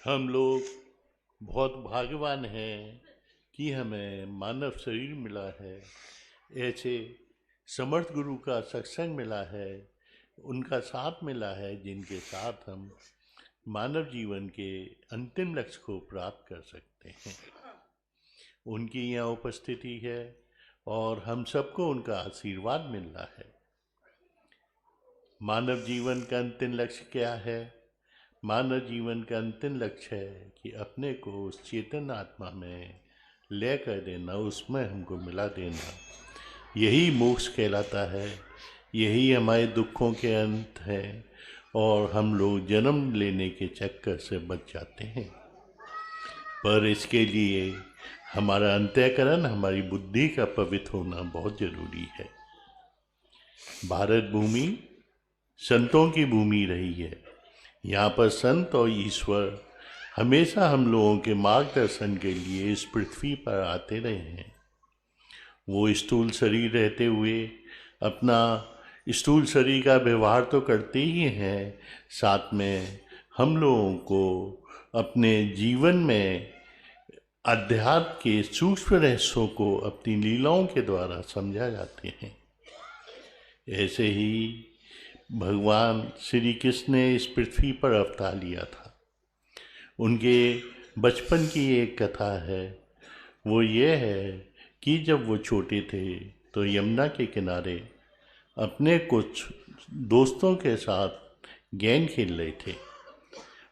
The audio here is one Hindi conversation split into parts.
हम लोग बहुत भाग्यवान हैं कि हमें मानव शरीर मिला है। ऐसे समर्थ गुरु का सत्संग मिला है, उनका साथ मिला है, जिनके साथ हम मानव जीवन के अंतिम लक्ष्य को प्राप्त कर सकते हैं। उनकी यहाँ उपस्थिति है और हम सबको उनका आशीर्वाद मिल रहा है। मानव जीवन का अंतिम लक्ष्य क्या है? मानव जीवन का अंतिम लक्ष्य है कि अपने को उस चेतन आत्मा में लय कर देना, उसमें हमको मिला देना। यही मोक्ष कहलाता है, यही हमारे दुखों के अंत है और हम लोग जन्म लेने के चक्कर से बच जाते हैं। पर इसके लिए हमारा अंतःकरण, हमारी बुद्धि का पवित्र होना बहुत जरूरी है। भारत भूमि संतों की भूमि रही है। यहाँ पर संत और ईश्वर हमेशा हम लोगों के मार्गदर्शन के लिए इस पृथ्वी पर आते रहे हैं। वो स्थूल शरीर रहते हुए अपना स्थूल शरीर का व्यवहार तो करते ही हैं, साथ में हम लोगों को अपने जीवन में अध्यात्म के सूक्ष्म रहस्यों को अपनी लीलाओं के द्वारा समझा जाते हैं। ऐसे ही भगवान श्री कृष्ण ने इस पृथ्वी पर अवतार लिया था। उनके बचपन की एक कथा है। वो ये है कि जब वो छोटे थे तो यमुना के किनारे अपने कुछ दोस्तों के साथ गेंद खेल रहे थे।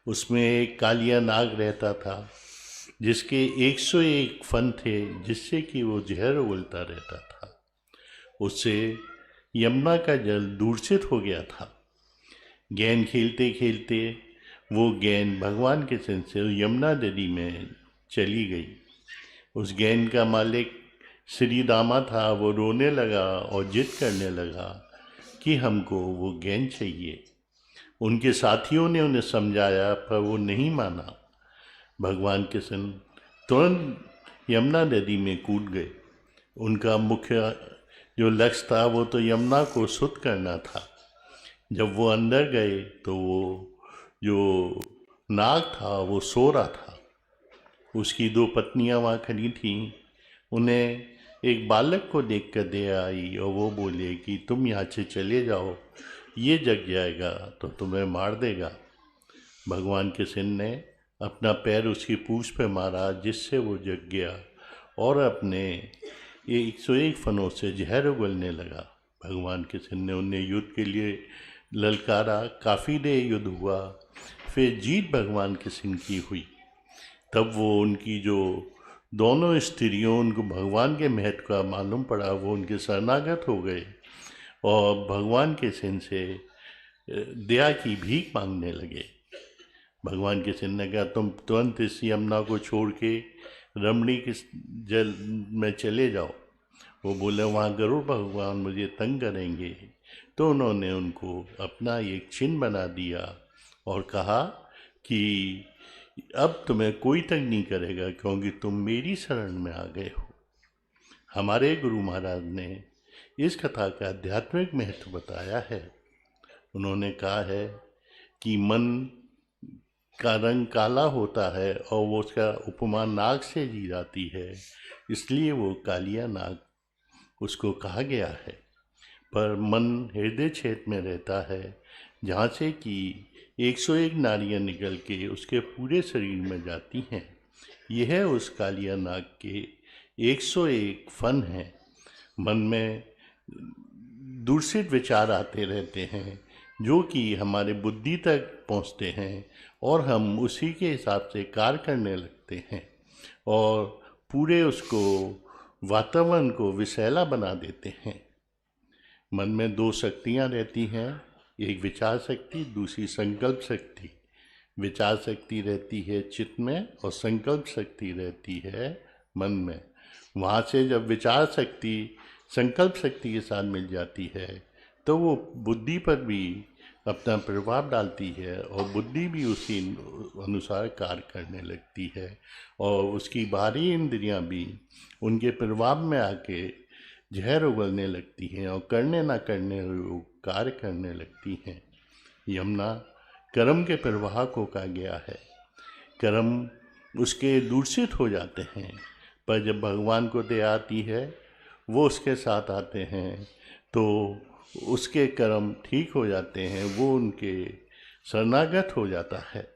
उसमें एक कालिया नाग रहता था जिसके 101 फन थे, जिससे कि वो जहर उगलता रहता था। उससे यमुना का जल दूषित हो गया था। गेंद खेलते खेलते वो गेंद भगवान के सिर से यमुना नदी में चली गई। उस गेंद का मालिक श्री दामा था। वो रोने लगा और जिद करने लगा कि हमको वो गेंद चाहिए। उनके साथियों ने उन्हें समझाया पर वो नहीं माना। भगवान कृष्ण तुरंत यमुना नदी में कूद गए। उनका मुख्य जो लक्ष्य था वो तो यमुना को शुद्ध करना था। जब वो अंदर गए तो वो जो नाग था वो सो रहा था। उसकी दो पत्नियां वहाँ खड़ी थीं। उन्हें एक बालक को देखकर दया आई और वो बोले कि तुम यहाँ से चले जाओ, ये जग जाएगा तो तुम्हें मार देगा। भगवान कृष्ण ने अपना पैर उसकी पूंछ पे मारा, जिससे वो जग गया और अपने 101 फनों से जहर उगलने लगा। भगवान कृष्ण ने उन्हें युद्ध के लिए ललकारा। काफ़ी देर युद्ध हुआ, फिर जीत भगवान कृष्ण की हुई। तब वो उनकी जो दोनों स्त्रियों, उनको भगवान के महत्व का मालूम पड़ा। वो उनके शरणागत हो गए और भगवान कृष्ण से दया की भीख मांगने लगे। भगवान कृष्ण ने कहा तुम तुरंत इस यमुना को छोड़ के रमणी के जल में चले जाओ। वो बोले वहाँ गरुड़ भगवान मुझे तंग करेंगे। तो उन्होंने उनको अपना एक चिन्ह बना दिया और कहा कि अब तुम्हें कोई तंग नहीं करेगा, क्योंकि तुम मेरी शरण में आ गए हो। हमारे गुरु महाराज ने इस कथा का आध्यात्मिक महत्व बताया है। उन्होंने कहा है कि मन का रंग काला होता है और वो उसका उपमा नाग से दी जाती है, इसलिए वो कालिया नाग उसको कहा गया है। पर मन हृदय क्षेत्र में रहता है, जहाँ से कि 101 नाड़ियाँ निकल के उसके पूरे शरीर में जाती हैं। यह उस कालिया नाग के 101 फन हैं। मन में दूषित विचार आते रहते हैं जो कि हमारे बुद्धि तक पहुँचते हैं और हम उसी के हिसाब से कार्य करने लगते हैं और पूरे उसको वातावरण को विषैला बना देते हैं। मन में दो शक्तियाँ रहती हैं, एक विचार शक्ति, दूसरी संकल्प शक्ति। विचार शक्ति रहती है चित्त में और संकल्प शक्ति रहती है मन में। वहाँ से जब विचार शक्ति संकल्प शक्ति के साथ मिल जाती है तो वो बुद्धि पर भी अपना प्रभाव डालती है और बुद्धि भी उसी अनुसार कार्य करने लगती है और उसकी बाहरी इंद्रियां भी उनके प्रभाव में आके जहर उगलने लगती हैं और करने ना करने वो कार्य करने लगती हैं। यमुना कर्म के प्रवाह को कहा गया है। कर्म उसके दूषित हो जाते हैं। पर जब भगवान को दया आती है, वो उसके साथ आते हैं, तो उसके कर्म ठीक हो जाते हैं, वो उनके शरणागत हो जाता है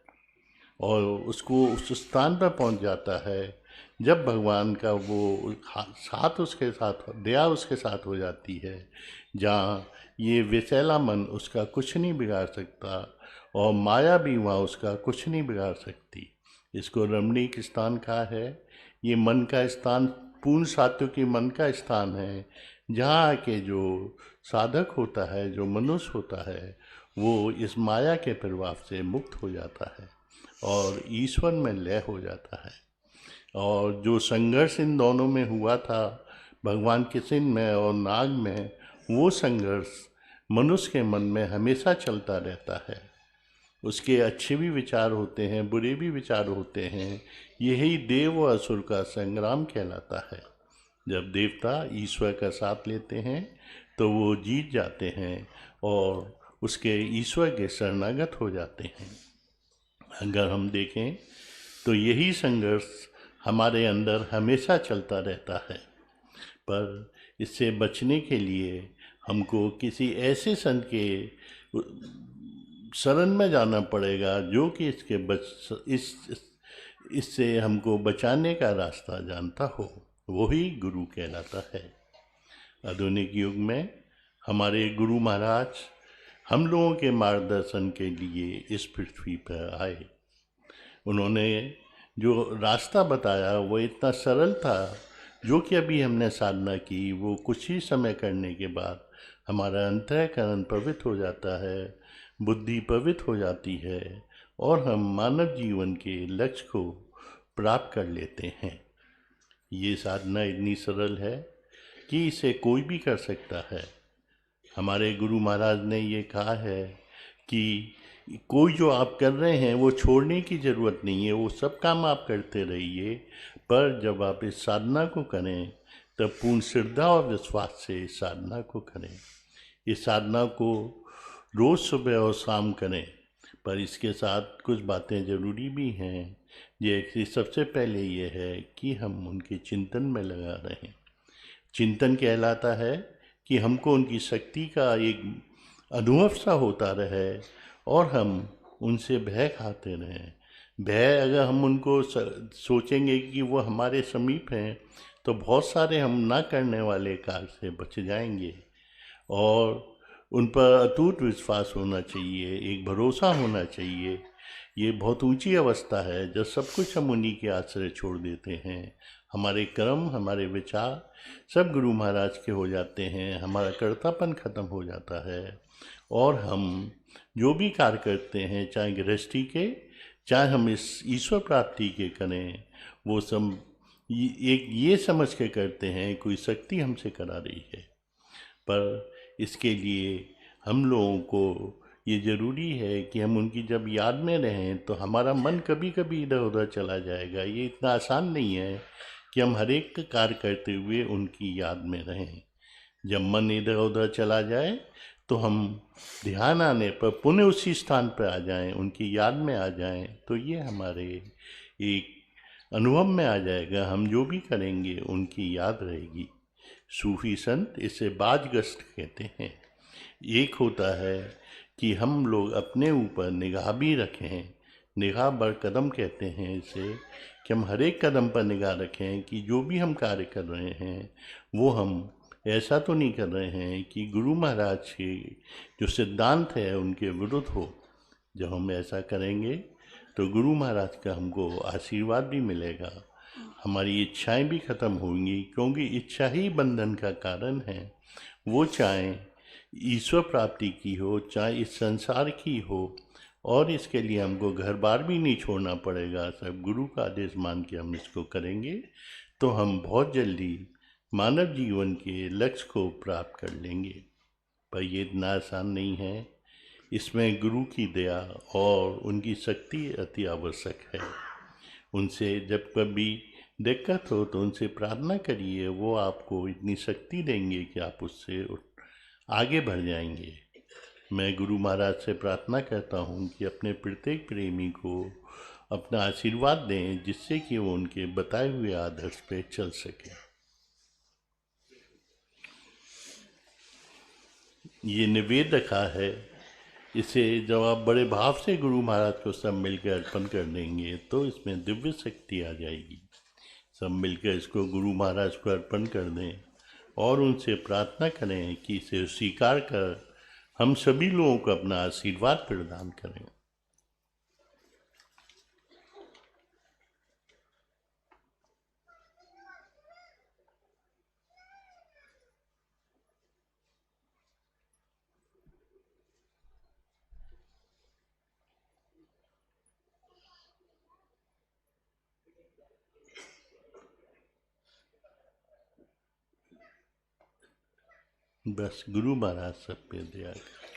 और उसको उस स्थान पर पहुंच जाता है जब भगवान का वो साथ उसके साथ, दया उसके साथ हो जाती है, जहाँ ये विषैला मन उसका कुछ नहीं बिगाड़ सकता और माया भी वहाँ उसका कुछ नहीं बिगाड़ सकती। इसको रमणीक स्थान कहा है। ये मन का स्थान पूर्ण सात्विकी मन का स्थान है, जहाँ के जो साधक होता है, जो मनुष्य होता है, वो इस माया के प्रभाव से मुक्त हो जाता है और ईश्वर में लय हो जाता है। और जो संघर्ष इन दोनों में हुआ था, भगवान किशन में और नाग में, वो संघर्ष मनुष्य के मन में हमेशा चलता रहता है। उसके अच्छे भी विचार होते हैं, बुरे भी विचार होते हैं। यही देव और असुर का संग्राम कहलाता है। जब देवता ईश्वर का साथ लेते हैं तो वो जीत जाते हैं और उसके ईश्वर के शरणागत हो जाते हैं। अगर हम देखें तो यही संघर्ष हमारे अंदर हमेशा चलता रहता है, पर इससे बचने के लिए हमको किसी ऐसे संत के शरण में जाना पड़ेगा जो कि इससे हमको बचाने का रास्ता जानता हो। वही गुरु कहलाता है। आधुनिक युग में हमारे गुरु महाराज हम लोगों के मार्गदर्शन के लिए इस पृथ्वी पर आए। उन्होंने जो रास्ता बताया वो इतना सरल था, जो कि अभी हमने साधना की, वो कुछ ही समय करने के बाद हमारा अंतःकरण पवित्र हो जाता है, बुद्धि पवित्र हो जाती है और हम मानव जीवन के लक्ष्य को प्राप्त कर लेते हैं। ये साधना इतनी सरल है कि इसे कोई भी कर सकता है। हमारे गुरु महाराज ने ये कहा है कि कोई जो आप कर रहे हैं वो छोड़ने की ज़रूरत नहीं है, वो सब काम आप करते रहिए, पर जब आप इस साधना को करें तब पूर्ण श्रद्धा और विश्वास से इस साधना को करें। इस साधना को रोज़ सुबह और शाम करें, पर इसके साथ कुछ बातें ज़रूरी भी हैं। जैसे सबसे पहले ये है कि हम उनके चिंतन में लगा रहें। चिंतन कहलाता है कि हमको उनकी शक्ति का एक अनुभव सा होता रहे और हम उनसे भय खाते रहें। भय अगर हम उनको सोचेंगे कि वो हमारे समीप हैं, तो बहुत सारे हम ना करने वाले कार्य से बच जाएंगे और उन पर अटूट विश्वास होना चाहिए, एक भरोसा होना चाहिए। ये बहुत ऊंची अवस्था है जब सब कुछ हम उन्हीं के आश्रय छोड़ देते हैं। हमारे कर्म, हमारे विचार सब गुरु महाराज के हो जाते हैं, हमारा कर्तापन खत्म हो जाता है और हम जो भी कार्य करते हैं, चाहे गृहस्थी के, चाहे हम इस ईश्वर प्राप्ति के करें, वो सब एक ये समझ के करते हैं कोई शक्ति हमसे करा रही है। पर इसके लिए हम लोगों को ये ज़रूरी है कि हम उनकी जब याद में रहें तो हमारा मन कभी कभी इधर उधर चला जाएगा। ये इतना आसान नहीं है कि हम हर एक कार्य करते हुए उनकी याद में रहें। जब मन इधर उधर चला जाए तो हम ध्यान आने पर पुनः उसी स्थान पर आ जाएं, उनकी याद में आ जाएं, तो ये हमारे एक अनुभव में आ जाएगा। हम जो भी करेंगे उनकी याद रहेगी। सूफी संत इसे बाजगश्त कहते हैं। एक होता है कि हम लोग अपने ऊपर निगाह भी रखें। निगाह बर कदम कहते हैं इसे, कि हम हर एक कदम पर निगाह रखें कि जो भी हम कार्य कर रहे हैं वो हम ऐसा तो नहीं कर रहे हैं कि गुरु महाराज के जो सिद्धांत है उनके विरुद्ध हो। जब हम ऐसा करेंगे तो गुरु महाराज का हमको आशीर्वाद भी मिलेगा, हमारी इच्छाएं भी खत्म होंगी, क्योंकि इच्छा ही बंधन का कारण है। वो चाहे ईश्वर प्राप्ति की हो, चाहे इस संसार की हो, और इसके लिए हमको घर बार भी नहीं छोड़ना पड़ेगा। सब गुरु का आदेश मान के हम इसको करेंगे तो हम बहुत जल्दी मानव जीवन के लक्ष्य को प्राप्त कर लेंगे। पर ये इतना आसान नहीं है, इसमें गुरु की दया और उनकी शक्ति अति आवश्यक है। उनसे जब कभी दिक्कत हो तो उनसे प्रार्थना करिए, वो आपको इतनी शक्ति देंगे कि आप उससे आगे बढ़ जाएंगे। मैं गुरु महाराज से प्रार्थना करता हूँ कि अपने प्रत्येक प्रेमी को अपना आशीर्वाद दें, जिससे कि वो उनके बताए हुए आदर्श पे चल सके। ये निवेद रखा है, इसे जब आप बड़े भाव से गुरु महाराज को सब मिलकर अर्पण कर देंगे तो इसमें दिव्य शक्ति आ जाएगी। सब मिलकर इसको गुरु महाराज को अर्पण कर दें और उनसे प्रार्थना करें कि इसे स्वीकार कर हम सभी लोगों को अपना आशीर्वाद प्रदान करें। बस गुरु महाराज सब पे दया करें।